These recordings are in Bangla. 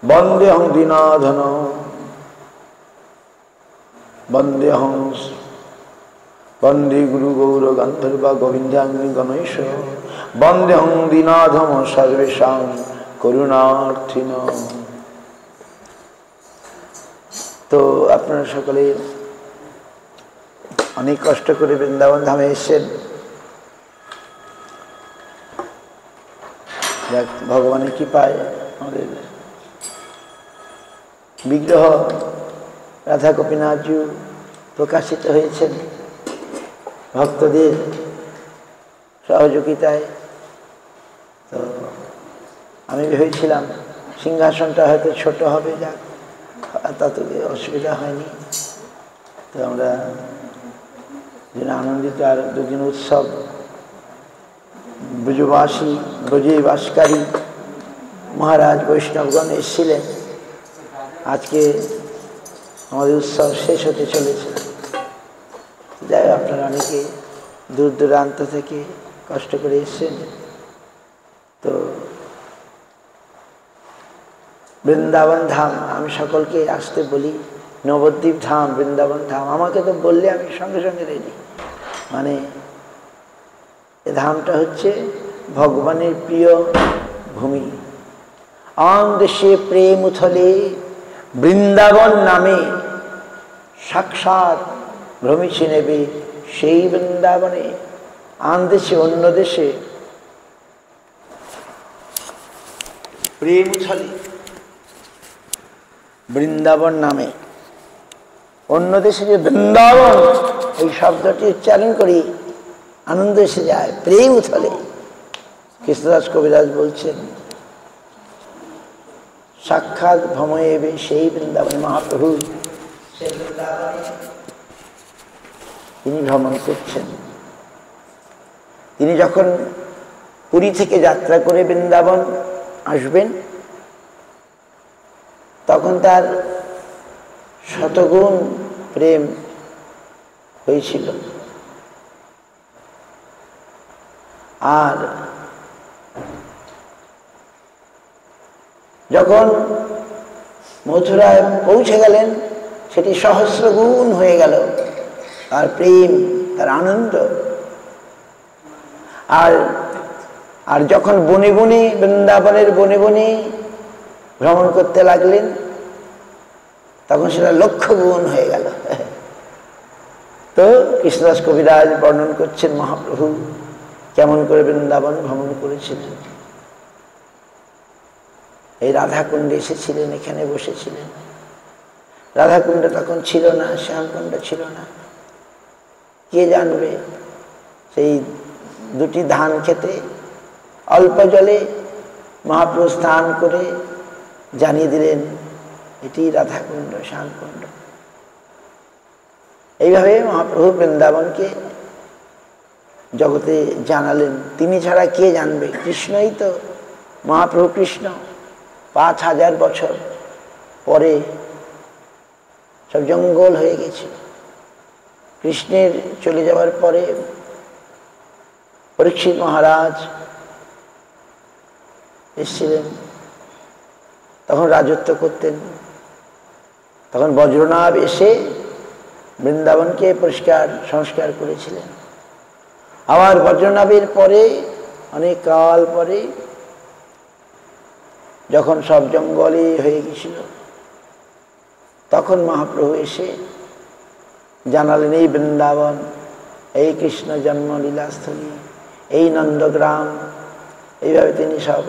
वंदेहं दीनाधन वंदेहं वंदे गुरु गौर गंधर्व गोविंदांगी गणेश वंदेहं दीनाधम सर्वेषां करुणार्थिन। तो अपना सकले अनेक कष्ट करे वृंदावन धामे एसेन भगवान कृपाय विग्रह राधा गोपीनाथ जी प्रकाशित হয়েছেন ভক্তদের সহযোগিতায়। তো আমি ভেবেছিলাম সিংহাসনটা হয়তো ছোট হবে, যাক তাতে অসুবিধা হয়নি। তো আমরা আনন্দিত। আর দুদিন উৎসব, ব্রজবাসী ব্রজে বাসকারী মহারাজ বৈষ্ণবগণ এসেছিলেন। আজকে আমাদের উৎসব শেষ হতে চলেছে। যাই আপনারা অনেকে দূর দূরান্ত থেকে কষ্ট করে এসেছেন। তো বৃন্দাবন ধাম আমি সকলকে আসতে বলি, নবদ্বীপ ধাম, বৃন্দাবন ধাম। আমাকে তো বললে আমি সঙ্গে সঙ্গে রেডি। মানে এ ধামটা হচ্ছে ভগবানের প্রিয় ভূমি। আন দেশে প্রেম উথলে বৃন্দাবন নামে সাক্ষাৎ ভ্রমিছে নেবে সেই বৃন্দাবনে। আন দেশে, অন্য দেশে প্রেম উথলে বৃন্দাবন নামে, অন্য দেশে যে বৃন্দাবন এই শব্দটি উচ্চারণ করি আনন্দ এসে যায়। প্রেম উথলে কৃষ্ণদাস কবিরাজ বলছেন সাক্ষাৎ ভ্রময়েবে সেই বৃন্দাবনে। মহাপ্রভু তিনি ভ্রমণ করছেন। তিনি যখন পুরী থেকে যাত্রা করে বৃন্দাবন আসবেন তখন তার শতগুণ প্রেম হয়েছিল। আর যখন মথুরায় পৌঁছে গেলেন সেটি সহস্র গুণ হয়ে গেল তার প্রেম, তার আনন্দ। আর যখন বনে বনে, বৃন্দাবনের বনে বনে ভ্রমণ করতে লাগলেন তখন সেটা লক্ষ গুণ হয়ে গেল। তো কৃষ্ণদাস কবিরাজ বর্ণন করছেন মহাপ্রভু কেমন করে বৃন্দাবন ভ্রমণ করেছিলেন। এই রাধাকুণ্ডে এসেছিলেন, এখানে বসেছিলেন। রাধাকুণ্ড তখন ছিল না, শ্যামকুণ্ড ছিল না। কে জানবে? সেই দুটি ধান খেতে অল্প জলে মহাপ্রভু স্নান করে জানিয়ে দিলেন এটি রাধাকুণ্ড, শ্যামকুণ্ড। এইভাবে মহাপ্রভু বৃন্দাবনকে জগতে জানালেন। তিনি ছাড়া কে জানবে? কৃষ্ণই তো, মহাপ্রভু কৃষ্ণ 5000 বছর পরে সব জঙ্গল হয়ে গেছে। কৃষ্ণের চলে যাওয়ার পরে পরীক্ষিত মহারাজ এসেছিলেন, তখন রাজত্ব করতেন। তখন বজ্রনাভ এসে বৃন্দাবনকে পরিষ্কার সংস্কার করেছিলেন। আবার বজ্রনাভের পরে অনেক কাল পরে যখন সব জঙ্গলে হয়ে গেছিল তখন মহাপ্রভু এসে জানালেন এই বৃন্দাবন, এই কৃষ্ণ জন্ম লীলাস্থলী, এই নন্দগ্রাম। এইভাবে তিনি সব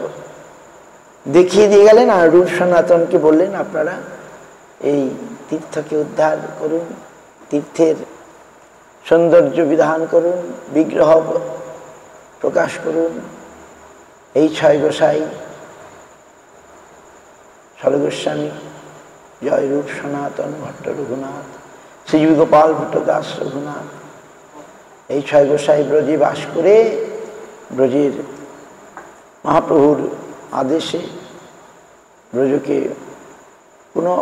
দেখিয়ে দিয়ে গেলেন। আর রূপ সনাতনকে বললেন আপনারা এই তীর্থকে উদ্ধার করুন, তীর্থের সৌন্দর্য বিধান করুন, বিগ্রহ প্রকাশ করুন। এই 6 গোসাই, সরগোস্বামী, জয় রূপ সনাতন ভট্ট রঘুনাথ, শ্রীজীবী গোপাল ভট্ট দাস রঘুনাথ, এই 6 গোসাই ব্রজে বাস করে ব্রজের মহাপ্রভুর আদেশে ব্রজকে কোনো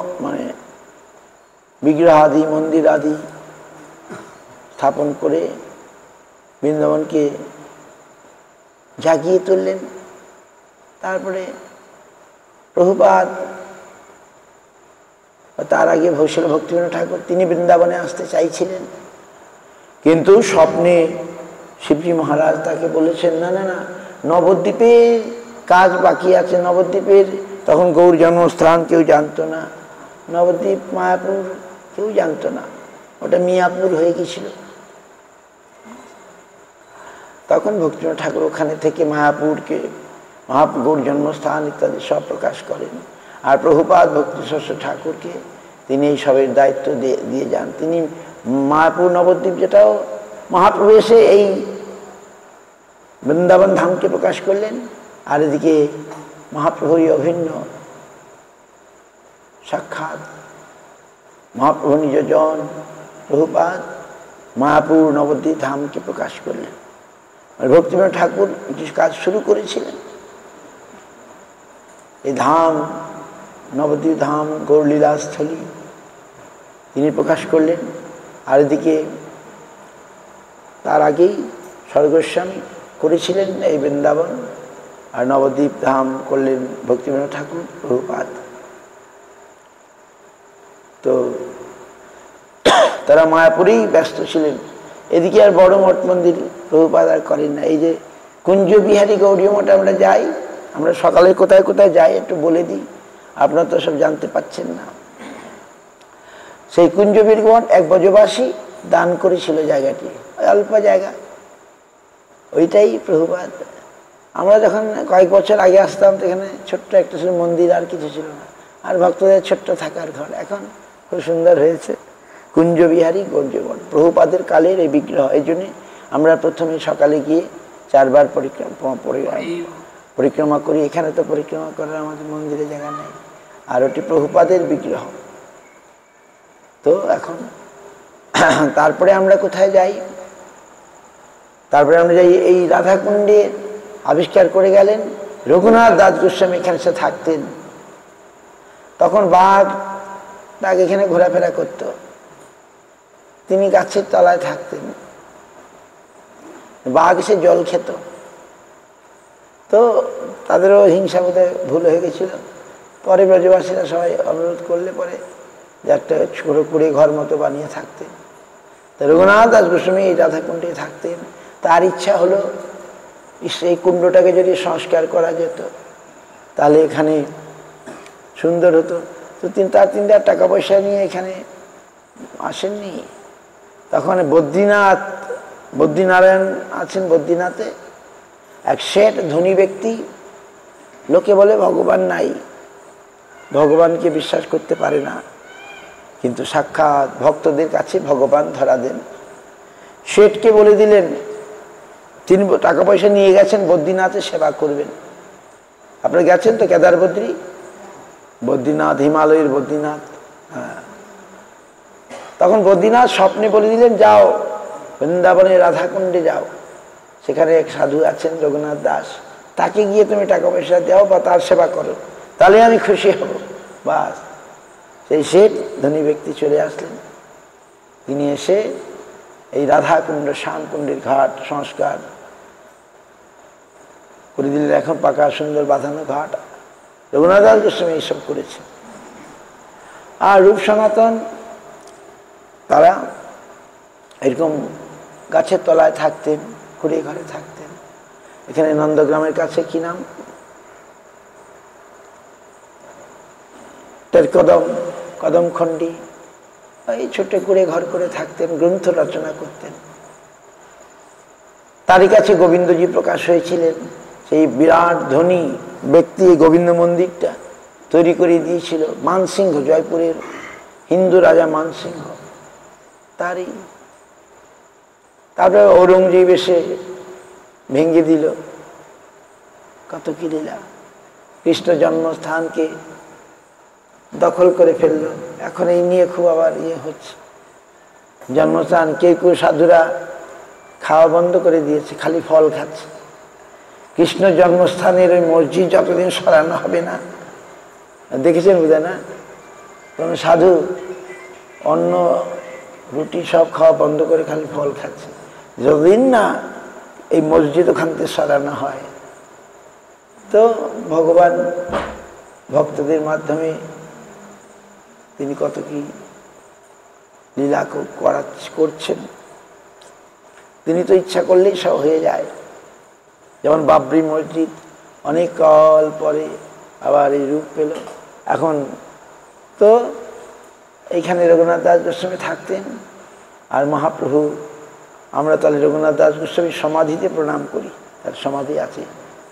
বিগ্রহ আদি, মন্দির আদি স্থাপন করে বৃন্দাবনকে জাগিয়ে তুললেন। তারপরে প্রভুপাদ তার আগে শিল ভক্তিবিনোদ ঠাকুর তিনি বৃন্দাবনে আসতে চাইছিলেন, কিন্তু স্বপ্নে শিবজি মহারাজ তাকে বলেছেন না না না, নবদ্বীপের কাজ বাকি আছে। নবদ্বীপের তখন গৌর জন্মস্থান কেউ জানতো না, নবদ্বীপ মায়াপুর কেউ জানতো না, ওটা মিয়াপুর হয়ে গেছিল। তখন ভক্তিবিনোদ ঠাকুর ওখানে থেকে মায়াপুরকে মহাপ্রভুর জন্মস্থান ইত্যাদি সব প্রকাশ করেন। আর প্রভুপাদ ভক্তিশস্য ঠাকুরকে তিনি এই সবের দায়িত্ব দিয়ে যান। তিনি মায়াপুর নবদ্বীপ যেটাও মহাপ্রভু এসে এই বৃন্দাবন ধামকে প্রকাশ করলেন, আর এদিকে মহাপ্রভুরই অভিন্ন সাক্ষাৎ মহাপ্রভু নিজজন প্রভুপাদ মায়াপুর নবদ্বীপ ধামকে প্রকাশ করলেন। ভক্তিবিনোদ ঠাকুর কিছু কাজ শুরু করেছিলেন। এই ধাম নবদ্বীপ ধাম গৌরলীলাস্থলী তিনি প্রকাশ করলেন। আর এদিকে তার আগেই স্বর্গস্বামী করেছিলেন এই বৃন্দাবন, আর নবদ্বীপ ধাম করলেন ভক্তিবিনোদ ঠাকুর প্রভুপাদ। তো তারা মায়াপুরেই ব্যস্ত ছিলেন। এদিকে আর বড় মঠ মন্দির প্রভুপাদ আর করেন না। এই যে কুঞ্জবিহারী গৌরী মঠে আমরা যাই, আমরা সকালে কোথায় কোথায় যাই একটু বলে দিই, আপনারা তো সব জানতে পাচ্ছেন না। সেই কুঞ্জবিহারী মঠ এক ব্রজবাসী দান করেছিল জায়গাটি, অল্প জায়গা, ওইটাই প্রভুপাদ। আমরা যখন কয়েক বছর আগে আসতাম সেখানে ছোট্ট একটা ছিল মন্দির, আর কিছু ছিল না, আর ভক্তদের ছোট্ট থাকার ঘর। এখন খুব সুন্দর হয়েছে কুঞ্জবিহারী গৌরী মঠ, প্রভুপাদের কালের এই বিগ্রহ। এই জন্যে আমরা প্রথমে সকালে গিয়ে 4 বার পরিক্রমা করি। এখানে তো পরিক্রমা করার আমাদের মন্দিরে জায়গা নেই, আর ওটি প্রভুপাদের বিগ্রহ। তো এখন তারপরে আমরা কোথায় যাই? তারপরে আমরা যাই এই রাধাকুণ্ডে আবিষ্কার করে গেলেন রঘুনাথ দাস গোস্বামী, এখানে সে থাকতেন। তখন বাঘ এখানে ঘোরাফেরা করত, তিনি গাছের তলায় থাকতেন, বাঘ এসে জল খেত। তো তাদেরও হিংসা বোধহয় ভুল হয়ে গেছিল। পরে ব্রজবাসীরা সবাই অনুরোধ করলে পরে যে একটা ছোট কুড়ে ঘর মতো বানিয়ে থাকতেন। তো রঘুনাথ দাস গোস্বামী এই রাধাকুণ্ডে থাকতেন। তার ইচ্ছা হলো এই কুণ্ডটাকে যদি সংস্কার করা যেত তাহলে এখানে সুন্দর হতো। তো তিনি তার টাকা পয়সা নিয়ে এখানে আসেননি। তখন বদ্রীনারায়ণ আছেন, বদ্রীনাথে এক শেঠ ধনী ব্যক্তি। লোকে বলে ভগবান নাই, ভগবানকে বিশ্বাস করতে পারে না, কিন্তু সাক্ষাৎ ভক্তদের কাছে ভগবান ধরা দেন। শেঠকে বলে দিলেন, তিনি টাকা পয়সা নিয়ে গেছেন বদ্রীনাথে সেবা করবেন। আপনারা গেছেন তো কেদার বদ্রীনাথ, হিমালয়ের বদ্রীনাথ। হ্যাঁ, তখন বদ্রীনাথ স্বপ্নে বলে দিলেন, যাও বৃন্দাবনের রাধাকুণ্ডে যাও, সেখানে এক সাধু আছেন রঘুনাথ দাস, তাকে গিয়ে তুমি টাকা পয়সা দাও বা তার সেবা করো, তাহলে আমি খুশি হব। বাস, সেই শেঠ ধনী ব্যক্তি চলে আসলেন। তিনি এসে এই রাধাকুণ্ড শ্যামকুণ্ডের ঘাট সংস্কার করে দিলেন। এখন পাকা সুন্দর বাঁধানো ঘাট। রঘুনাথ দাস গোস্বামী এইসব করেছে। আর রূপ সনাতন তারা এরকম গাছের তলায় থাকতেন, কুড়িয়ে ঘরে থাকতেন। এখানে নন্দগ্রামের কাছে কি নাম, কদমখণ্ডী, এই ছোট্ট কুড়ে ঘর করে থাকতেন, গ্রন্থ রচনা করতেন। তারই কাছে গোবিন্দজি প্রকাশ হয়েছিলেন। সেই বিরাট ধনী ব্যক্তি গোবিন্দ মন্দিরটা তৈরি করে দিয়েছিল মানসিংহ, জয়পুরের হিন্দু রাজা মানসিংহ তারই। তারপরে ঔরঙ্গজেব এসে ভেঙে দিল। কত কি লীলা! কৃষ্ণ জন্মস্থানকে দখল করে ফেললো। এখন এই নিয়ে খুব আবার হচ্ছে। জন্মস্থান কেউ সাধুরা খাওয়া বন্ধ করে দিয়েছে, খালি ফল খাচ্ছে। কৃষ্ণ জন্মস্থানের ওই মসজিদ যতদিন সরানো হবে না, দেখেছেন বুঝে না, কোন সাধু অন্ন রুটি সব খাওয়া বন্ধ করে খালি ফল খাচ্ছে, যতদিন না এই মসজিদ ওখান থেকে সরানো হয়। তো ভগবান ভক্তদের মাধ্যমে তিনি কত কি লীলা করছেন। তিনি তো ইচ্ছা করলেই সব হয়ে যায়। যেমন বাবরি মসজিদ অনেক কাল পরে আবার এই রূপ পেল। এখন তো এইখানে রঘুনাথ দাস গোস্বামী থাকতেন, আর মহাপ্রভু, আমরা তাহলে রঘুনাথ দাস গোস্বামীর সমাধিতে প্রণাম করি। তার সমাধি আছে,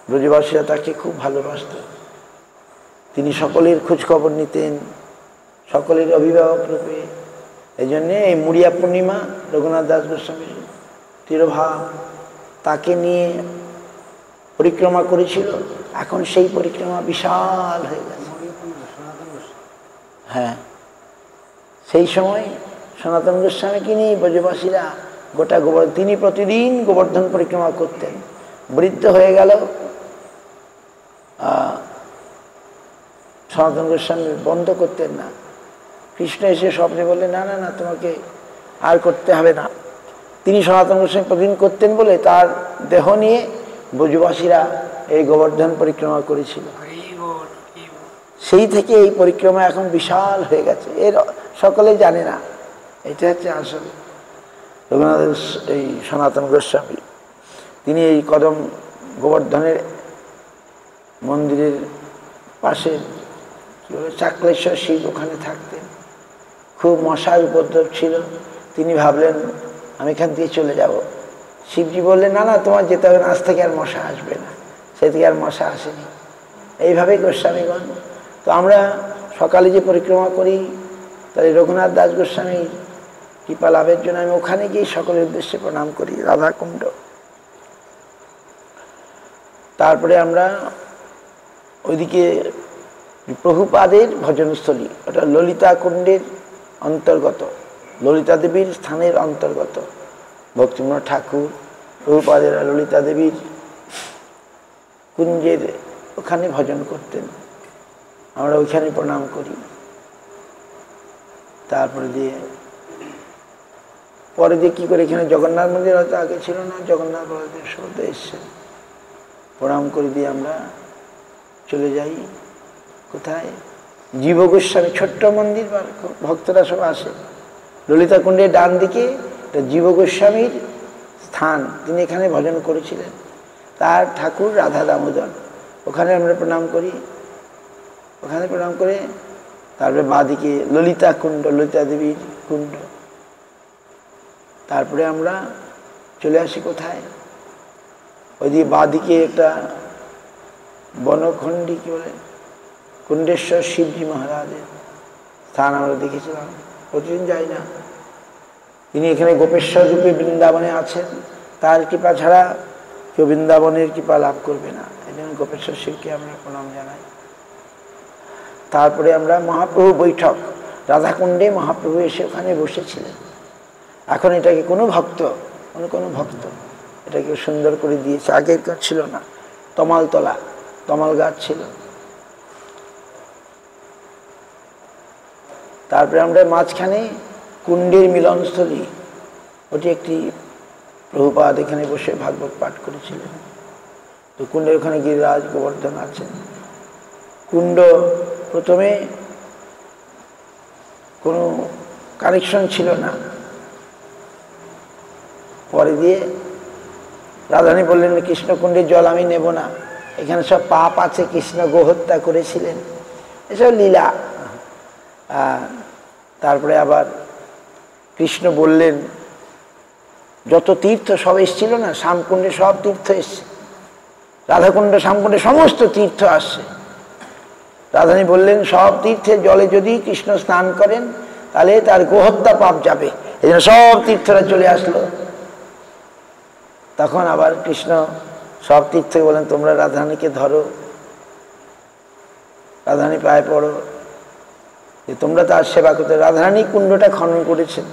ব্রজবাসীরা তাকে খুব ভালোবাসত। তিনি সকলের খোঁজখবর নিতেন, সকলের অভিভাবক রূপে। এই জন্যে এই মুড়িয়া পূর্ণিমা রঘুনাথ দাস গোস্বামীর তিরোভাব, তাকে নিয়ে পরিক্রমা করেছিল। এখন সেই পরিক্রমা বিশাল হয়ে গেছে। হ্যাঁ, সেই সময় সনাতন গোস্বামীকে নিয়ে ব্রজবাসীরা গোটা তিনি প্রতিদিন গোবর্ধন পরিক্রমা করতেন। বৃদ্ধ হয়ে গেল, সনাতন গোস্বামী বন্ধ করতেন না। কৃষ্ণ এসে স্বপ্নে বললেন, না না না, তোমাকে আর করতে হবে না। তিনি সনাতন গোস্বামী প্রতিদিন করতেন বলে তার দেহ নিয়ে ব্রজবাসীরা এই গোবর্ধন পরিক্রমা করেছিল। সেই থেকে এই পরিক্রমা এখন বিশাল হয়ে গেছে। এর সকলে জানে না। এটা হচ্ছে আসল রঘুনাথ, এই সনাতন গোস্বামী। তিনি এই কদম গোবর্ধনের মন্দিরের পাশে কি বলে চাকলেশ্বর শিব, ওখানে থাকতেন। খুব মশার উপদ্রব ছিল। তিনি ভাবলেন আমি এখান থেকে চলে যাব। শিবজি বললেন, না না, তোমার যেতে হবে না, আজ থেকে আর মশা আসবে না। সে থেকে আর মশা আসেনি। এইভাবেই গোস্বামীগণ। তো আমরা সকালে যে পরিক্রমা করি, তাই রঘুনাথ দাস গোস্বামীর কৃপা লাভের জন্য আমি ওখানে গিয়ে সকলের উদ্দেশ্যে প্রণাম করি, রাধাকুণ্ড। তারপরে আমরা ওইদিকে প্রভুপাদের ভজনস্থলী, ওটা ললিতা কুণ্ডের অন্তর্গত, ললিতা দেবীর স্থানের অন্তর্গত। ভক্তিবিনোদ ঠাকুর প্রভুপাদের ললিতা দেবীর কুঞ্জের ওখানে ভজন করতেন। আমরা ওইখানে প্রণাম করি। তারপরে দিয়ে পরে দিয়ে কী করে, এখানে জগন্নাথ মন্দির হয়তো আগে ছিল না, জগন্নাথ বলদেব শব্দ এসছেন, প্রণাম করে দিয়ে আমরা চলে যাই কোথায়, জীব গোস্বামী ছোট্ট মন্দির, ভক্তরা সব আসে। ললিতা কুণ্ডের ডান দিকে জীব গোস্বামীর স্থান, তিনি এখানে ভজন করেছিলেন। তার ঠাকুর রাধা দামোদর, ওখানে আমরা প্রণাম করি। ওখানে প্রণাম করে তারপরে বাঁদিকে ললিতা কুণ্ড, ললিতা দেবীর কুণ্ড। তারপরে আমরা চলে আসি কোথায়, ওইদিকে বাঁদিকে একটা বনখণ্ডী কি বলে কুণ্ডেশ্বর শিবজি মহারাজের স্থান আমরা দেখেছিলাম। প্রতিদিন যাই না, তিনি এখানে গোপেশ্বর রূপে বৃন্দাবনে আছেন। তার কৃপা ছাড়া কেউ বৃন্দাবনের কৃপা লাভ করবে না। এই জন্য গোপেশ্বর শিবকে আমরা প্রণাম জানাই। তারপরে আমরা মহাপ্রভু বৈঠক, রাধাকুণ্ডে মহাপ্রভু এসে ওখানে বসেছিলেন। এখন এটাকে কোনো ভক্ত এটাকে সুন্দর করে দিয়েছে, আগেরকার ছিল না। তমালতলা, তমাল গাছ ছিল। তারপরে আমরা মাঝখানে কুণ্ডের মিলনস্থলী, ওটি একটি প্রভুপাদ এখানে বসে ভাগবত পাঠ করেছিলেন। তো কুণ্ডের ওখানে গিরিরাজ গোবর্ধন আছেন। কুণ্ড প্রথমে কোনো কানেকশন ছিল না, পরে দিয়ে রাধারানী বললেন কৃষ্ণকুণ্ডের জল আমি নেব না, এখানে সব পাপ আছে, কৃষ্ণ গোহত্যা করেছিলেন, এসব লীলা। তারপরে আবার কৃষ্ণ বললেন যত তীর্থ সব এসছিল না, শ্যামকুণ্ডে সব তীর্থ এসছে, রাধাকুণ্ড শ্যামকুণ্ডে সমস্ত তীর্থ আসছে। রাধারানী বললেন সব তীর্থের জলে যদি কৃষ্ণ স্নান করেন তাহলে তার গোহত্যা পাপ যাবে। এই জন্য সব তীর্থরা চলে আসলো। তখন আবার কৃষ্ণ সব তীর্থে বলেন তোমরা রাধারানীকে ধরো, রাধারানী পায়ে পড়ো, যে তোমরা তার সেবা করতে। রাধারানী কুণ্ডটা খনন করেছেন,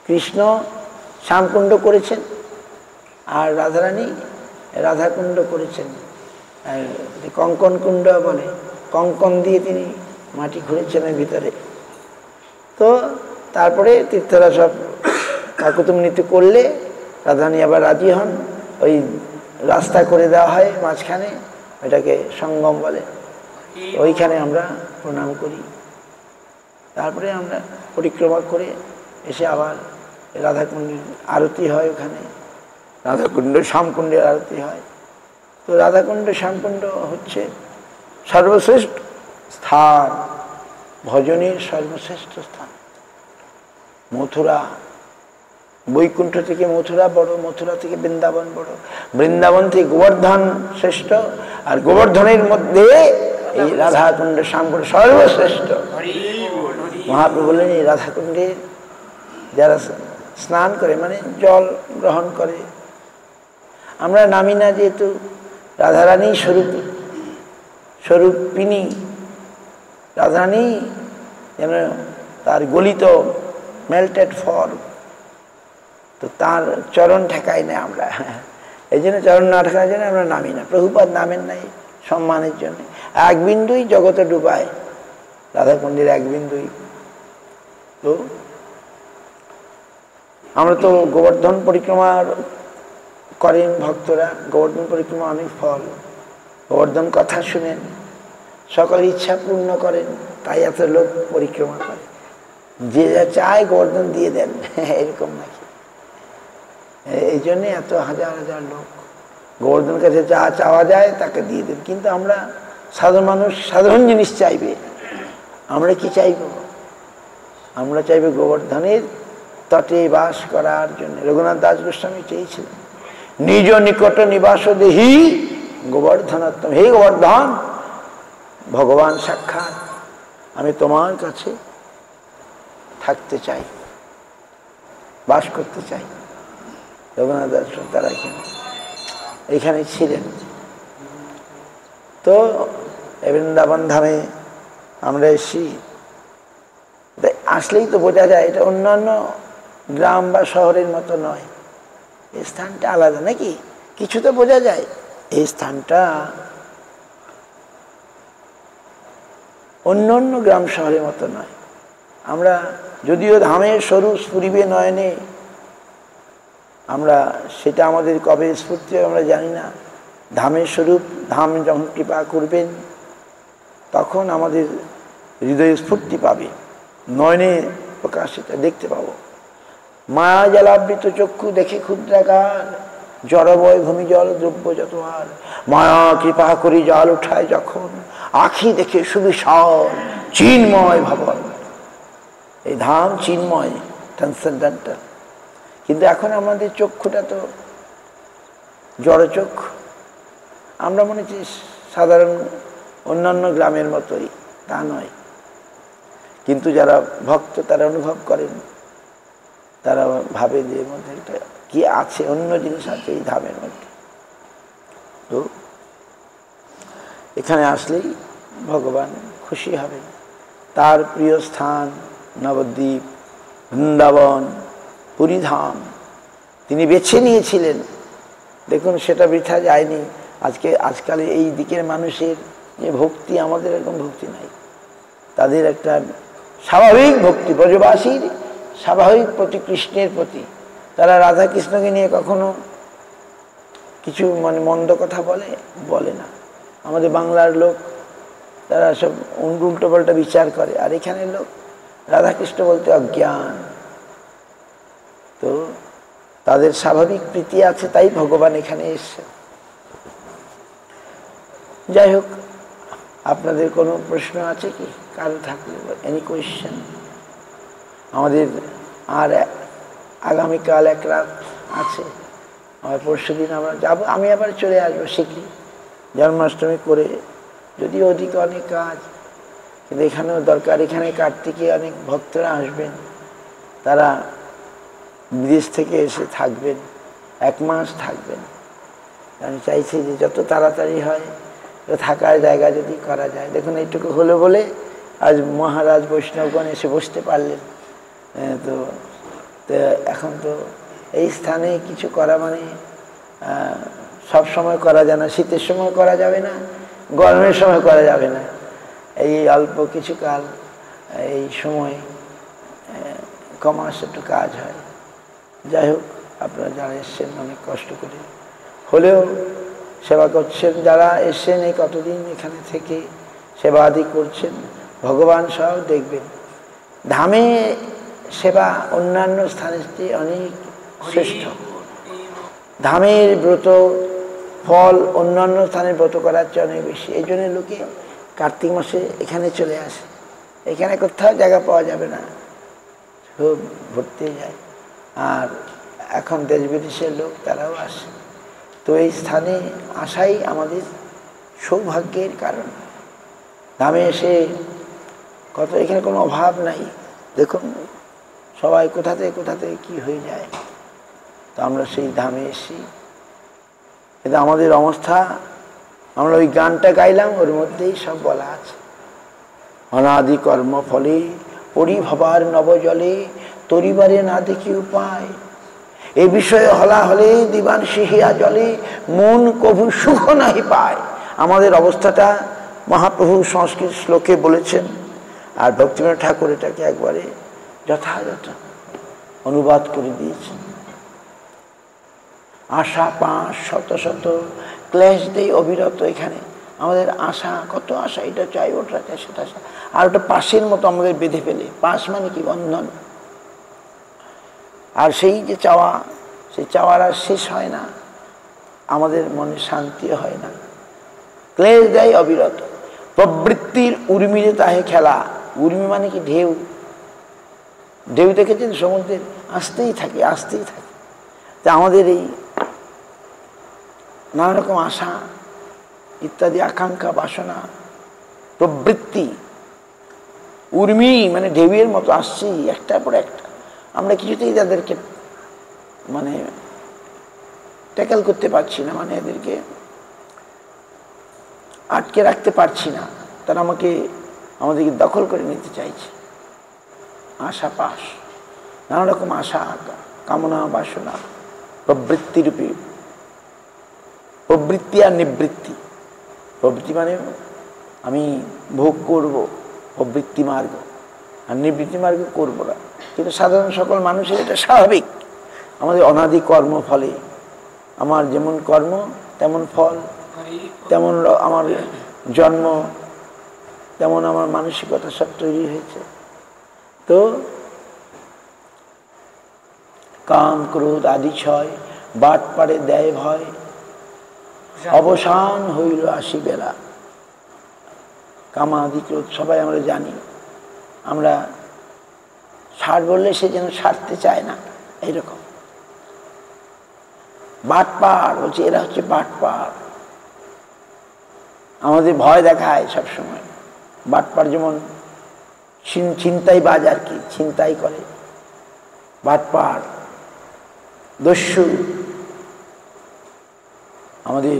কৃষ্ণ শ্যামকুণ্ড করেছেন, আর রাধারানী রাধাকুণ্ড করেছেন। কঙ্কন কুণ্ড বলে, কঙ্কন দিয়ে তিনি মাটি খুঁড়েছেন এর ভিতরে। তো তারপরে তীর্থরা সব কাকুতুম নীতি করলে রাধারানী আবার রাজি হন, ওই রাস্তা করে দেওয়া হয় মাঝখানে, এটাকে সঙ্গম বলে, ওইখানে আমরা প্রণাম করি। তারপরে আমরা পরিক্রমা করে এসে আবার রাধাকুণ্ডের আরতি হয়, ওখানে রাধাকুণ্ড শ্যামকুণ্ডের আরতি হয়। তো রাধাকুণ্ড শ্যামকুণ্ড হচ্ছে সর্বশ্রেষ্ঠ স্থান, ভজনের সর্বশ্রেষ্ঠ স্থান। মথুরা, বৈকুণ্ঠ থেকে মথুরা বড়, মথুরা থেকে বৃন্দাবন বড়, বৃন্দাবন থেকে গোবর্ধন শ্রেষ্ঠ, আর গোবর্ধনের মধ্যে এই রাধাকুণ্ড শ্যামকুণ্ড সর্বশ্রেষ্ঠ। মহাপ্রভু বললেন এই রাধাকুণ্ডে যারা স্নান করে মানে জল গ্রহণ করে, আমরা নামি না, যেহেতু রাধারানী স্বরূপিনী, রাধারানী যেন তার গলিত মেল্টেড ফর্ম, তো তার চরণ ঠেকাই না আমরা, এই জন্য চরণ না ঠেকানোর জন্য আমরা নামি না। প্রভুপাদ নামেন নাই সম্মানের জন্য, এক বিন্দুই জগতে ডুবায়, রাধাকুণ্ডের এক বিন্দুই। তো আমরা তো গোবর্ধন পরিক্রমা করেন ভক্তরা, গোবর্ধন পরিক্রমা অনেক ফল, গোবর্ধন কথা শুনেন, সকল ইচ্ছা পূর্ণ করেন, তাই এত লোক পরিক্রমা করে। যে যা চায় গোবর্ধন দিয়ে দেন, এরকম নাকি? এই জন্যে এত হাজার হাজার লোক গোবর্ধনের কাছে যা চাওয়া যায় তাকে দিয়ে দেন। কিন্তু আমরা সাধারণ মানুষ সাধারণ জিনিস চাইবে, আমরা কি চাইব? আমরা চাইবে গোবর্ধনের তটে বাস করার জন্য। রঘুনাথ দাস গোস্বামী চেয়েছিলেন নিজ নিকট নিবাস দেহি গোবর্ধনত্তম, হে গোবর্ধন, ভগবান সাক্ষাৎ, আমি তোমার কাছে থাকতে চাই, বাস করতে চাই। রঘুনাথ দাস তারা এখানে ছিলেন। তো বৃন্দাবন ধামে আমরা এসি, আসলেই তো বোঝা যায় এটা অন্যান্য গ্রাম বা শহরের মতো নয়, এই স্থানটা আলাদা নাকি? কিছু তো বোঝা যায়, এই স্থানটা অন্য অন্য গ্রাম শহরের মতো নয়। আমরা যদিও ধামের স্বরূপ স্ফুরিবে নয়নে, আমরা সেটা আমাদের কবে স্ফূর্তি আমরা জানি না। ধামের স্বরূপ, ধাম যখন কৃপা করবেন তখন আমাদের হৃদয়ে স্ফূর্তি পাবে, নয়নে প্রকাশ সেটা দেখতে পাবো। মায়া জলাবৃত চক্ষু দেখে ক্ষুদ্রাকার, জড়বয় ভূমি জল দ্রব্য যত আর, মায়া কৃপা করি জল উঠায় যখন, আখি দেখে সুবিশাল চিন্ময় ভবন। এই ধাম চিন্ময়, ট্রান্সেন্ডেন্টাল। কিন্তু এখন আমাদের চক্ষুটা তো জড়চক্ষু, আমরা মনে হচ্ছে সাধারণ অন্যান্য গ্রামের মতোই, তা নয়। কিন্তু যারা ভক্ত তারা অনুভব করেন, তারা ভাবে যে এর মধ্যে একটা কি আছে, অন্য জিনিস আছে এই ধামের মধ্যে। তো এখানে আসলেই ভগবান খুশি হবেন। তার প্রিয় স্থান নবদ্বীপ, বৃন্দাবন, পুরীধাম তিনি বেছে নিয়েছিলেন। দেখুন সেটা বৃথা যায়নি। আজকাল এই দিকের মানুষের যে ভক্তি, আমাদের এরকম ভক্তি নাই। তাদের একটা স্বাভাবিক ভক্তি, ব্রজবাসীর স্বাভাবিক প্রতি, কৃষ্ণের প্রতি। তারা রাধা কৃষ্ণকে নিয়ে কখনো কিছু মানে মন্দ কথা বলে না। আমাদের বাংলার লোক তারা সব উল্টো পাল্টা বিচার করে, আর এখানের লোক রাধাকৃষ্ণ বলতে অজ্ঞান। তো তাদের স্বাভাবিক প্রীতি আছে, তাই ভগবান এখানে এসছে। যাই হোক, আপনাদের কোনো প্রশ্ন আছে কি কারো থাকলে? Any question? আমাদের আর আগামীকাল এক রাত আছে, আমার পরশু দিন আমরা যাবো। আমি আবার চলে আসবো শীঘ্রই, জন্মাষ্টমী করে। যদিও ওদিকে অনেক কাজ, কিন্তু এখানেও দরকার। এখানে কার্তিকে অনেক ভক্তরা আসবেন, তারা বিদেশ থেকে এসে থাকবেন, 1 মাস থাকবেন। আমি চাইছি যে যত তাড়াতাড়ি হয় থাকার জায়গা যদি করা যায়। দেখুন এইটুকু হলো বলে আজ মহারাজ বৈষ্ণবগণ এসে বসতে পারলেন। তো এখন তো এই স্থানে কিছু করা মানে সব সময় করা যায় না। শীতের সময় করা যাবে না, গরমের সময় করা যাবে না। এই অল্প কিছু কাল এই সময় কমাস একটু কাজ হয়। যাই হোক, আপনারা যারা এসছেন অনেক কষ্ট করে হলেও সেবা করছেন, যারা এসছেন এই কতদিন এখানে থেকে সেবা আদি করছেন, ভগবান সব দেখবেন। ধামে সেবা অন্যান্য স্থানের চেয়ে অনেক শ্রেষ্ঠ। ধামের ব্রত ফল অন্যান্য স্থানে ব্রত করার চেয়ে অনেক বেশি। এই জন্য লোকে কার্তিক মাসে এখানে চলে আসে। এখানে কোথাও জায়গা পাওয়া যাবে না, খুব ভর্তি যায়। আর এখন দেশ বিদেশের লোক তারাও আসে। তো এই স্থানে আসাই আমাদের সৌভাগ্যের কারণ। ধামে এসে কত, এখানে কোনো অভাব নাই। দেখুন সবাই কোথা থেকে কি হয়ে যায়। তো আমরা সেই ধামে এসি, কিন্তু আমাদের অবস্থা, আমরা ওই গানটা গাইলাম, ওর মধ্যেই সব বলা আছে। অনাদি কর্ম ফলে পরিভবার নবজলে তরিবারে না দেখি উপায়, এ বিষয়ে হলা হলে দিবান সিহিয়া জলে মন কভু সুখ নাহি পায়। আমাদের অবস্থাটা মহাপ্রভু সংস্কৃত শ্লোকে বলেছেন, আর ভক্তিবিনোদ ঠাকুর এটাকে একবারে যথাযথ অনুবাদ করে দিয়েছেন। আশা পাশ শত শত ক্লেশ দেই অবিরত। এখানে আমাদের আশা, কত আশা, এটা চাই ওটা চাই সেটা চাই, আর ওটা পাশের মতো আমাদের বেঁধে ফেলে। পাশ মানে কি? বন্ধন। আর সেই যে চাওয়া, সেই চাওয়ার আর শেষ হয় না, আমাদের মনে শান্তি হয় না। ক্লেশ দেয় অবিরত, প্রবৃত্তির উর্মিরে তাহে খেলা। উর্মি মানে কি? ঢেউ। ঢেউ দেখেছেন সমুদ্রের? আসতেই থাকে আসতেই থাকে। তা আমাদের এই নানা রকম আশা ইত্যাদি আকাঙ্ক্ষা বাসনা প্রবৃত্তি উর্মি মানে ঢেউয়ের মতো আসছি একটার পর একটা। আমরা কিছুতেই তাদেরকে মানে ট্যাকেল করতে পারছি না, মানে এদেরকে আটকে রাখতে পারছি না। তারা আমাদেরকে দখল করে নিতে চাইছে। আশা পাশ, নানা রকম আশা কামনা বাসনা প্রবৃত্তিরূপী। প্রবৃত্তি আর নিবৃত্তি। প্রবৃত্তি মানে আমি ভোগ করব, প্রবৃত্তি মার্গ, আর নিবৃত্তি মার্গ করবো না। কিন্তু সাধারণ সকল মানুষের এটা স্বাভাবিক। আমাদের অনাদি কর্ম ফলে, আমার যেমন কর্ম তেমন ফল, তেমন আমার জন্ম, তেমন আমার মানসিকতা সব তৈরি হয়েছে। তো কাম ক্রোধ আদি ছয় বাট পাড়ে দেয় ভয়, অবসান হইল আসি বেলা। কামাদি ক্রোধ সবাই আমরা জানি। আমরা ছাড় বললে সে যেন ছাড়তে চায় না, এইরকম। বাটপাড় বলছে, এরা হচ্ছে বাটপাড়, আমাদের ভয় দেখায় সবসময়। বাটপাড় যেমন ছিনতাই বাজ আর কি, ছিনতাই করে। বাটপাড় দস্যু আমাদের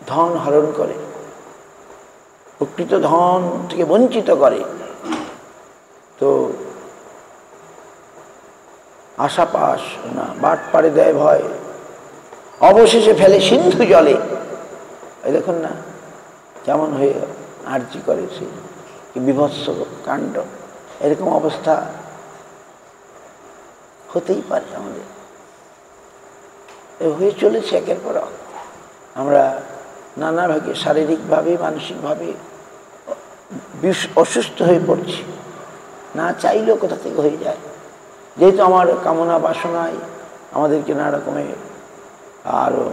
ধন হরণ করে, প্রকৃত ধন থেকে বঞ্চিত করে। তো আশা পাশ না, বাট পাড়ে দেয় ভয়, অবশেষে ফেলে সিন্ধু জলে। এই দেখুন না কেমন হয়ে আর্জি করে, সেই বিভৎস কাণ্ড। এরকম অবস্থা হতেই পারে আমাদের, হয়ে চলেছে একের পর এক। আমরা নানাভাবে শারীরিকভাবে মানসিকভাবে অসুস্থ হয়ে পড়ছি, না চাইলেও কোথা থেকে হয়ে যায়। যেহেতু আমার কামনা বাসনায় আমাদেরকে নানা রকমের আরও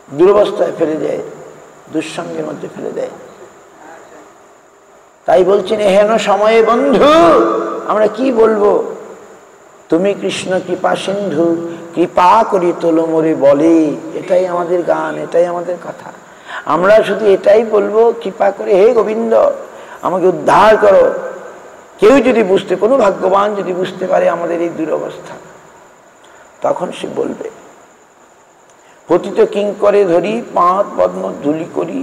দুরবস্থায় ফেলে দেয়, দুঃসঙ্গের মধ্যে ফেলে দেয়। তাই বলছেন, এহেন সময়ে বন্ধু আমরা কি বলবো, তুমি কৃষ্ণ কৃপা সিন্ধু, কৃপা করি তোলো মোরে বলে। এটাই আমাদের গান, এটাই আমাদের কথা। আমরা শুধু এটাই বলবো, কৃপা করে হে গোবিন্দ আমাকে উদ্ধার করো। কেউ যদি বুঝতে, কোনো ভাগ্যবান যদি বুঝতে পারে আমাদের এই দুরবস্থা, তখন সে বলবে, পতিত কিঙ্করে ধরি পাঁত পদ্ম ধুলি করি,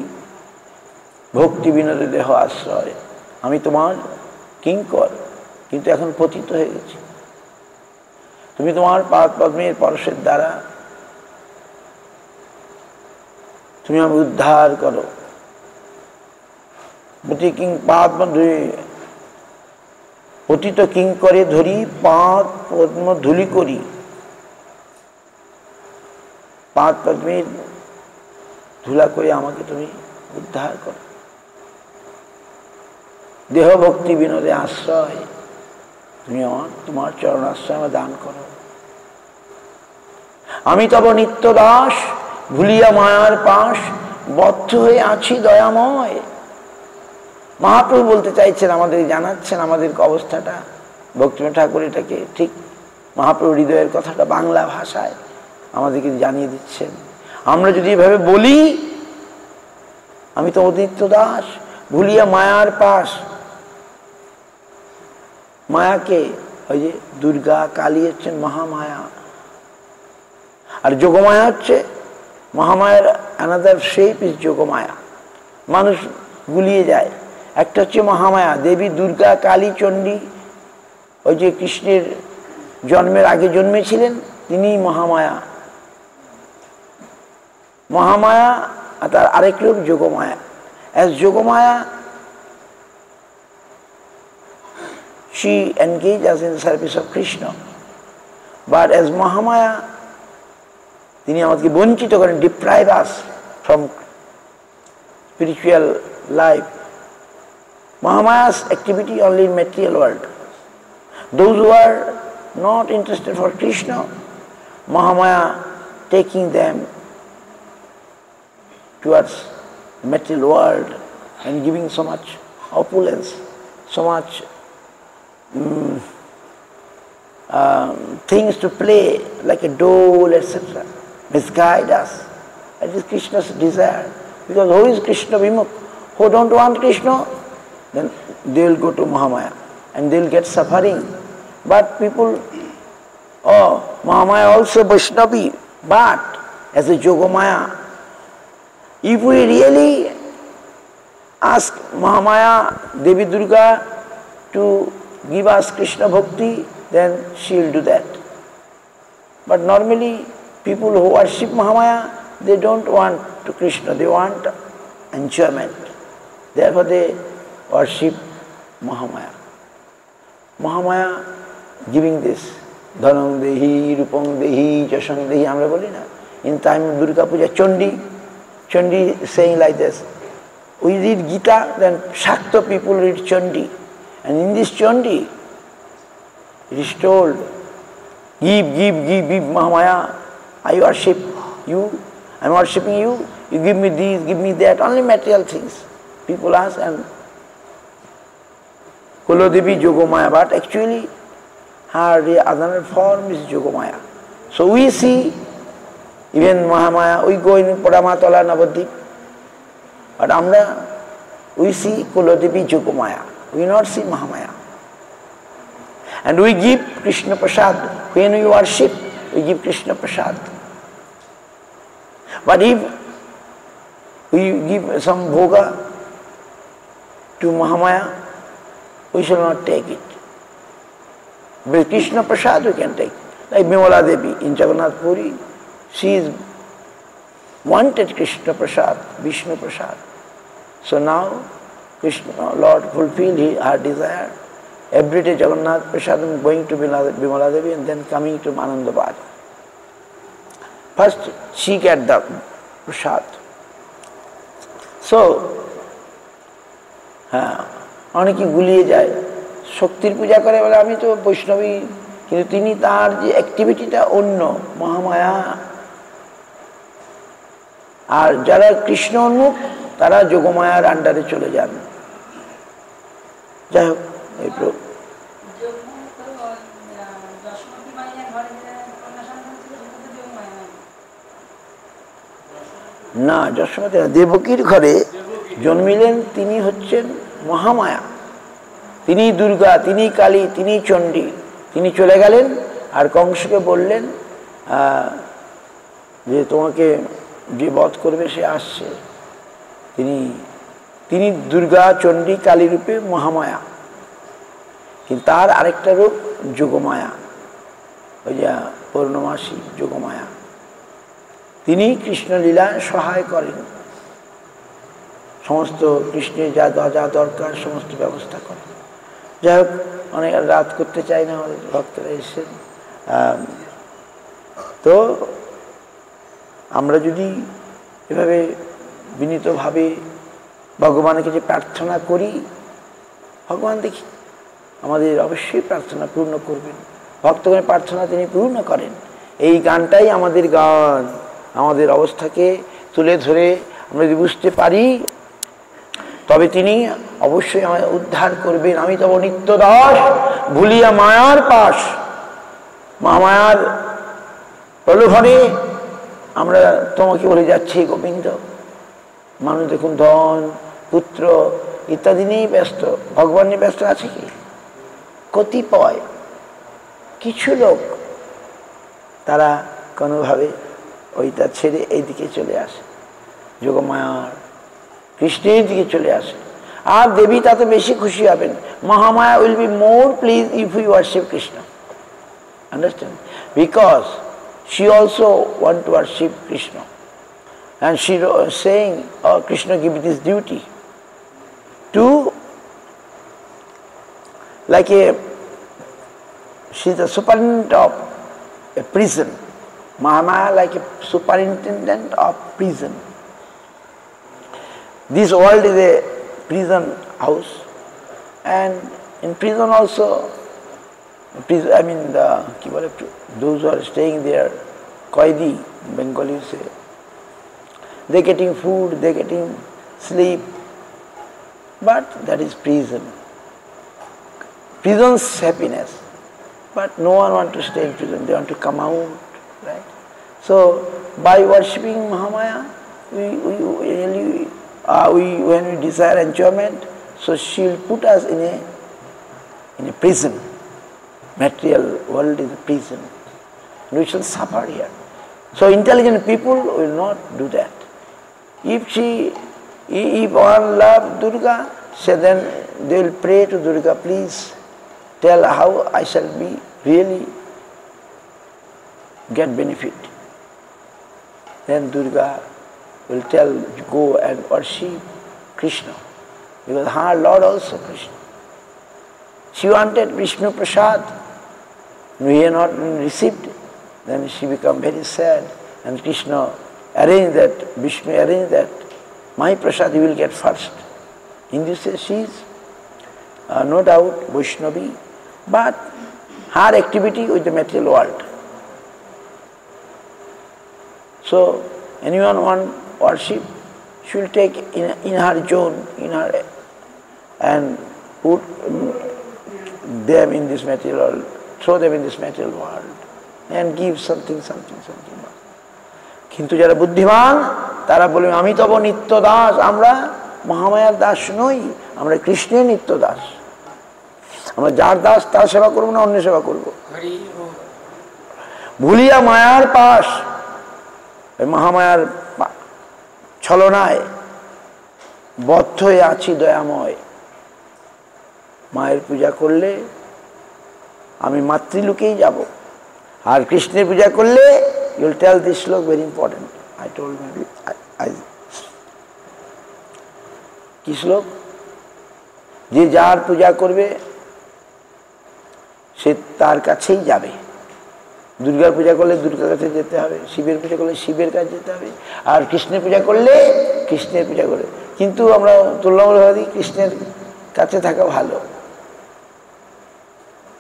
ভক্তি বিনোদে দেহ আশ্রয়। আমি তোমার কিঙ্কর, কিন্তু এখন পতিত হয়ে গেছি। তুমি তোমার পাদ পদ্মের পরশের দ্বারা তুমি আমাকে উদ্ধার করো। পতিত কিঙ্করে ধরি পাঁত পদ্ম ধুলি করি, পাঁত পদ্মের ধুলা করে আমাকে তুমি উদ্ধার করো। দেহ ভক্তি বিনোদে আশ্রয়, তুমি তোমার চরণ আশ্রয় আমার দান করো। আমি তব নিত্য দাস, ভুলিয়া মায়ার পাশ, বদ্ধ হয়ে আছি দয়াময়। মহাপ্রভু বলতে চাইছেন, আমাদের জানাচ্ছেন আমাদের অবস্থাটা। ভক্তিনাথ ঠাকুর এটাকে ঠিক মহাপ্রভু হৃদয়ের কথাটা বাংলা ভাষায় আমাদেরকে জানিয়ে দিচ্ছেন। আমরা যদি এভাবে বলি, আমি তো নিত্য দাস, ভুলিয়া মায়ার পাশ। মায়াকে ওই যে দুর্গা কালী হচ্ছেন মহামায়া, আর যোগমায়া হচ্ছে মহামায়ার অ্যানাদার শেপ ইজ যোগমায়া। মানুষ গুলিয়ে যায়। একটা হচ্ছে মহামায়া, দেবী দুর্গা কালী চণ্ডী, ওই যে কৃষ্ণের জন্মের আগে জন্মেছিলেন তিনিই মহামায়া। মহামায়া আর তার আরেক রূপ Yogmaya. As Yogmaya she engaged us in the service of Krishna, but as Mahamaya তিনি আমাদেরকে বঞ্চিত করেন, deprive us from spiritual life. Mahamaya's activity only in material world. Those who are not interested for Krishna, Mahamaya taking them towards the material world and giving so much opulence, so much things to play like a dole, etc. Misguide us. That is Krishna's desire. Because who is Krishna Vimukh? Who don't want Krishna, then they will go to Mahamaya and they will get suffering. But people, oh, Mahamaya also Vaishnavi, but as a Yogamaya, if we really ask Mahamaya, Devi Durga to give us Krishna Bhakti, then she will do that. But normally, people who worship Mahamaya, they don't want to Krishna, they want enjoyment. Therefore they worship Mahamaya. Mahamaya giving this, Dhanam Dehi, Rupam Dehi, Chasham Dehi, আমরা বলি না? In time of Durga Puja, Chandi is saying like this. We read Gita, then Shakta people read Chandi. And in this Chandi, it is told, give, Mahamaya, I worship you, I am worshipping you, you give me these, give me that, only material things. People ask, and Kulodevi Yogamaya, but actually her other form is Yogamaya. So we see, even Mahamaya, we go in Padamatala Navadip, but Amra, we see Kulodevi Yogamaya, we not see Mahamaya. And we give Krishna Prasad. When we worship, we give Krishna Prasad. But if we give some bhoga to Mahamaya, we shall not take it. But Krishna Prasad we can take. Like Bimala Devi in Jagannath Puri, she is wanted Krishna Prasad, Vishnu Prasad. So now Krishna, Lord fulfilled her desire. Every day Jagannath Prasadam going to Bimala Devi and then coming to Anandabad. First she get the Prasad. So, অনেকে গুলিয়ে যায়, শক্তির পূজা করে বলে আমি তো বৈষ্ণবী, কিন্তু তিনি তার যে অ্যাক্টিভিটিটা অন্য মহামায়া। আর যারা কৃষ্ণ উন্মুখ তারা যোগমায়ার আন্ডারে চলে যান। যাই হোক, এই না, যশোমতী না, দেবকীর ঘরে জন্মিলেন তিনি হচ্ছেন মহামায়া, তিনি দুর্গা, তিনি কালী, তিনি চণ্ডী। তিনি চলে গেলেন আর কংসকে বললেন যে তোমাকে যে বধ করবে সে আসছে। তিনি দুর্গা, চণ্ডী, কালী রূপে মহামায়া, কিন্তু তার আরেকটা রূপ যোগমায়া, ওই যে পূর্ণমাসী যোগমায়া। তিনি কৃষ্ণলীলা সহায় করেন, সমস্ত কৃষ্ণের যা যা দরকার সমস্ত ব্যবস্থা করেন। যাই হোক, অনেক রাত করতে চাই না, আমাদের ভক্তরা এসেছেন। তো আমরা যদি এভাবে বিনীতভাবে ভগবানের কাছে প্রার্থনা করি, ভগবান দেখি আমাদের অবশ্যই প্রার্থনা পূর্ণ করবেন। ভক্তগণের প্রার্থনা তিনি পূর্ণ করেন। এই গানটাই আমাদের গান। আমাদের অবস্থাকে তুলে ধরে আমরা যদি বুঝতে পারি তবে তিনি অবশ্যই আমায় উদ্ধার করবেন। আমি তব নিত্য দাস ভুলিয়া মায়ার পাশ। মায়ার প্রলোভনে আমরা তোমাকে বলে যাচ্ছি গোবিন্দ। মানুষ দেখুন ধন পুত্র ইত্যাদি নিয়েই ব্যস্ত, ভগবান নিয়ে ব্যস্ত আছে কি? কতিপয় কিছু লোক তারা কোনোভাবে ওইটা ছেড়ে এইদিকে চলে আসে, যোগমায়ার কৃষ্ণের দিকে চলে আসে। আর দেবী তাতে বেশি খুশি হবেন। Mahamaya will be more please if we worship Krishna. Understand? Because she also want to worship Krishna, and she saying, "Oh, Krishna give this duty to like she's the superintendent of a prison. Mahamaya like a superintendent of prison. This world is a prison house, and in prison also, I mean those who are staying there, Qaidi, Bengali say, they're getting food, they're getting sleep, but that is prison. Prison's happiness, but no one wants to stay in prison, they want to come out, right? So by worshipping Mahamaya, when we desire enjoyment, so she will put us in a prison. Material world is a prison. We shall suffer here. So intelligent people will not do that. If one love Durga, so then they will pray to Durga, please tell how I shall be really get benefit. Then Durga will tell, go and worship Krishna, because her Lord also Krishna. She wanted Vishnu Prasad, we had not received. Then she became very sad, and Krishna arranged that, Vishnu arranged that, my prasad you will get first. In this way she is no doubt Vaishnavi, but her activity with the material world. So anyone want worship, she will take in her zone, and put them in this material world, throw them in this material world, and give something. কিন্তু যারা বুদ্ধিমান তারা বলবে আমি তব নিত্য দাস, আমরা মহামায়ার দাস নই, আমরা কৃষ্ণের নিত্য দাস। আমরা যার দাস তার সেবা করবো না অন্য সেবা করবো। ভুলিয়া মায়ার পাশ, মহামায়ার ছলনায় বদ্ধ হয়ে আছি দয়াময়। মায়ের পূজা করলে আমি মাতৃলোকেই যাব, আর কৃষ্ণের পূজা করলে you will tell this শ্লোক very important. I told maybe কি শ্লোক? যে যার পূজা করবে সে তার কাছেই যাবে। দুর্গার পূজা করলে দুর্গার কাছে যেতে হবে, শিবের পূজা করলে শিবের কাছে যেতে হবে, আর কৃষ্ণের পূজা করলে কৃষ্ণের পূজা করে। কিন্তু আমরা তুলনামূলকভাবে কৃষ্ণের কাছে থাকা ভালো।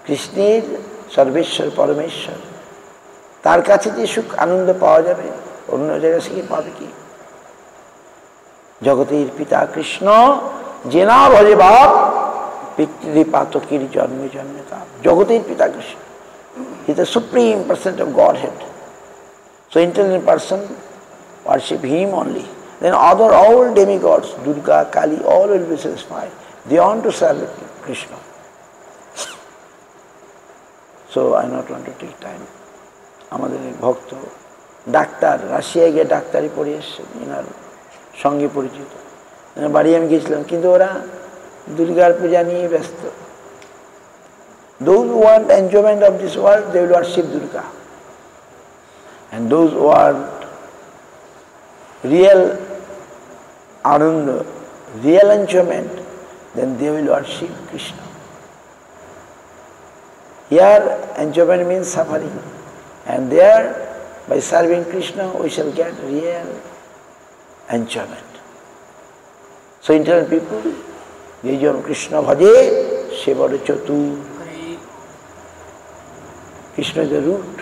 কৃষ্ণের সর্বেশ্বর পরমেশ্বর, তার কাছে যে সুখ আনন্দ পাওয়া যাবে অন্য জায়গায় সে পাবে কি? জগতের পিতা কৃষ্ণ জেনা ভজে বাপ পিতৃপাতকীর জন্মে জন্মে তাপ। জগতের পিতা Krishna, he is the supreme person of Godhead. So intelligent person worship him only. Then all demigods, Durga, Kali, all will be satisfied. They want to serve Krishna. So I not want to take time. আমাদের ভক্ত ডাক্তার, রাশিয়ায় গিয়ে ডাক্তারি পড়ে এসছেন, এনার সঙ্গে পরিচিত। বাড়ি আমি গেছিলাম, কিন্তু ওরা দুর্গার পূজা নিয়ে ব্যস্ত। Those who want enjoyment of this world, they will worship Durga. And those who want real ananda, real enjoyment, then they will worship Krishna. Here enjoyment means suffering, and there by serving Krishna we shall get real enjoyment. So intelligent people যেজন কৃষ্ণ ভজে সে বড় চতুর। Krishna is the root.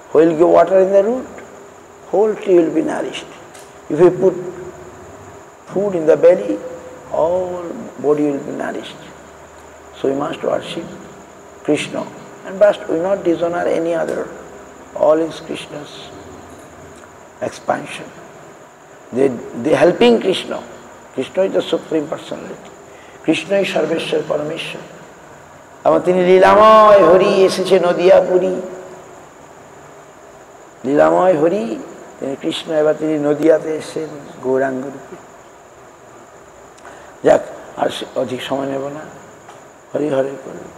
Who will give water in the root? Whole tree will be nourished. If you put food in the belly, all body will be nourished. So we must worship Krishna and must we not dishonor any other. All is Krishna's expansion. They helping Krishna. Krishna is the Supreme Personality. Krishna is Sarveshwar Parameshwar. এবং তিনি লীলাময় হরি এসেছে নদিয়াপুরী, লীলাময় হরি তিনি কৃষ্ণ, এবার তিনি নদিয়াতে এসেছেন গৌরাঙ্গ রূপে। যাক, আর অধিক সময় নেব না, হরি হরে করুন।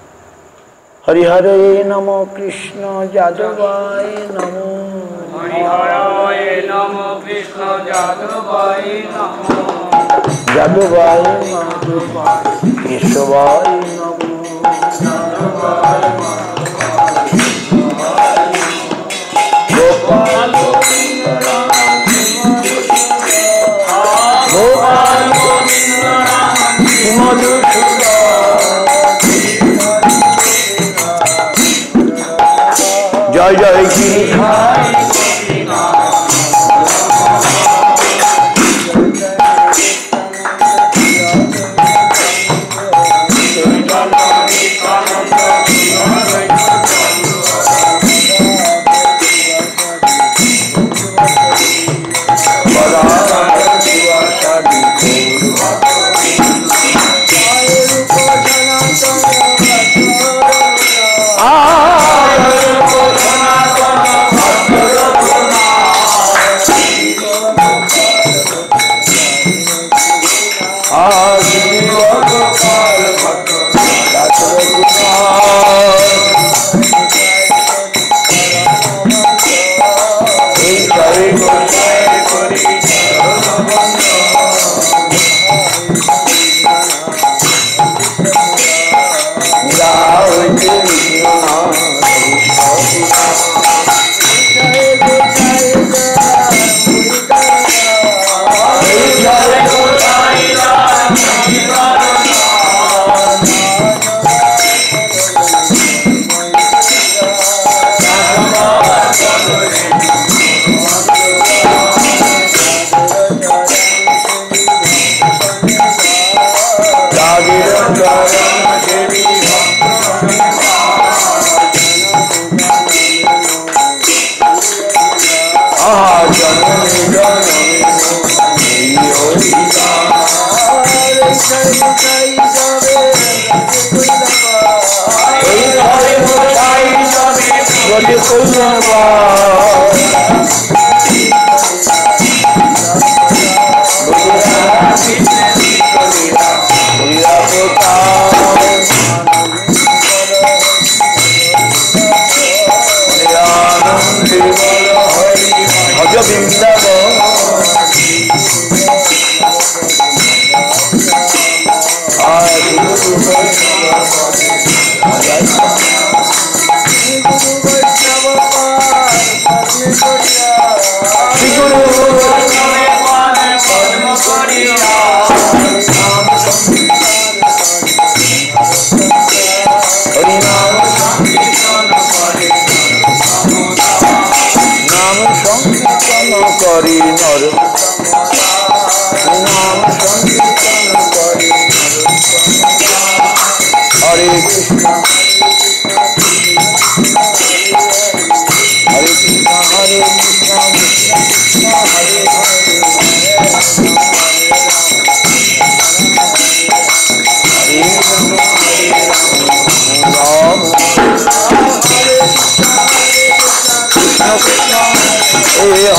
হরি হরে নম কৃষ্ণ যাদবায় নম, হরি হরে নম কৃষ্ণ যাদবায় নম, যাদবায় কেশবায় নম, গোপাল জয় জয় Giridhari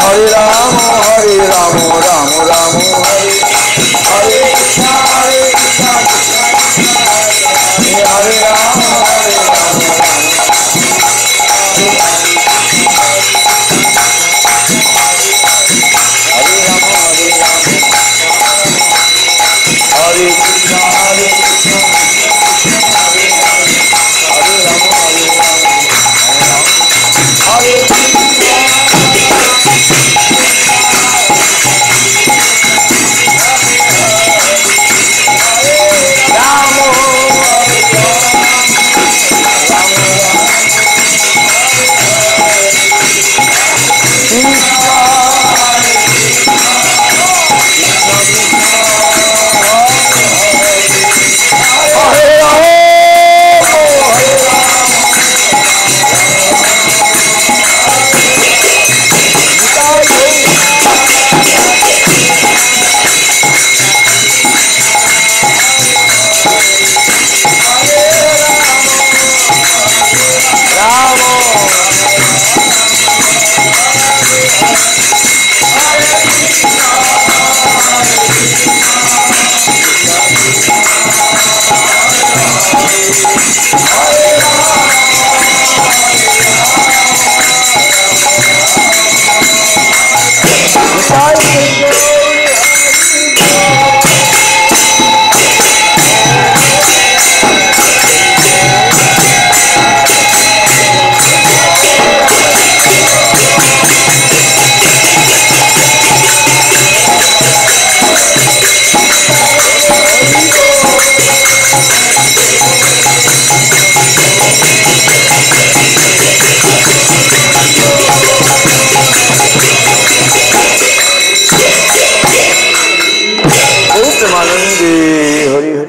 Hare Rama, Hare Rama, Rama Rama, Hare Hare Krishna, Hare Krishna, Krishna Krishna, Hare Rama.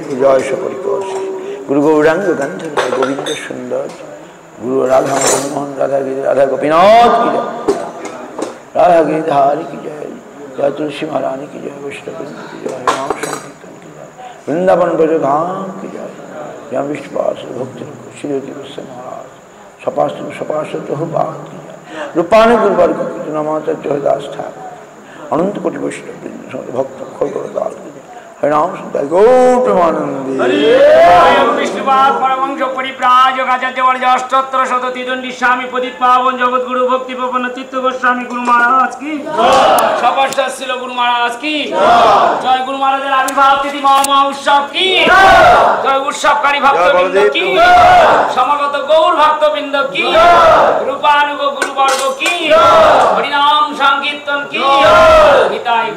की जय सपरिकर गुरु गौरांग गंधर्व गोविंद सुंदर गुरु राधा मनमोहन राधा की राधा गोपीनाथ की जय राधा गिरिधारी की जय जय तुलसी महारानी की जय वैष्णव की जय राम संकीर्तन की जय वृंदावन ब्रजधाम की जय जय विष्णुपास भक्ति श्री महाराज सपास्तु सपास्तु बात की जय रूपानी गुरुवर्ग की नमाता जयदास ठाकुर अनंत कोटि वैष्णव भक्त खोलदास की जय हरिनाम सुनता गौतमानंदी विष्णुपाद परमहंस परिव्राजक आचार्य वर्य अष्टोत्तर शतति दंडी स्वामी पतित पावन जगत गुरु भक्ति पवन तीर्थ गोस्वामी गुरु महाराज की सपश्चिल गुरु महाराज की जय गुरु महाराज आविर्भाव तिथि महा उत्सव की जय उत्सवकारी भक्तवृंद की समगत गौर भक्तवृंद की रूपानुग गुरुवर्ग की हरिनाम संकीर्तन की हिताय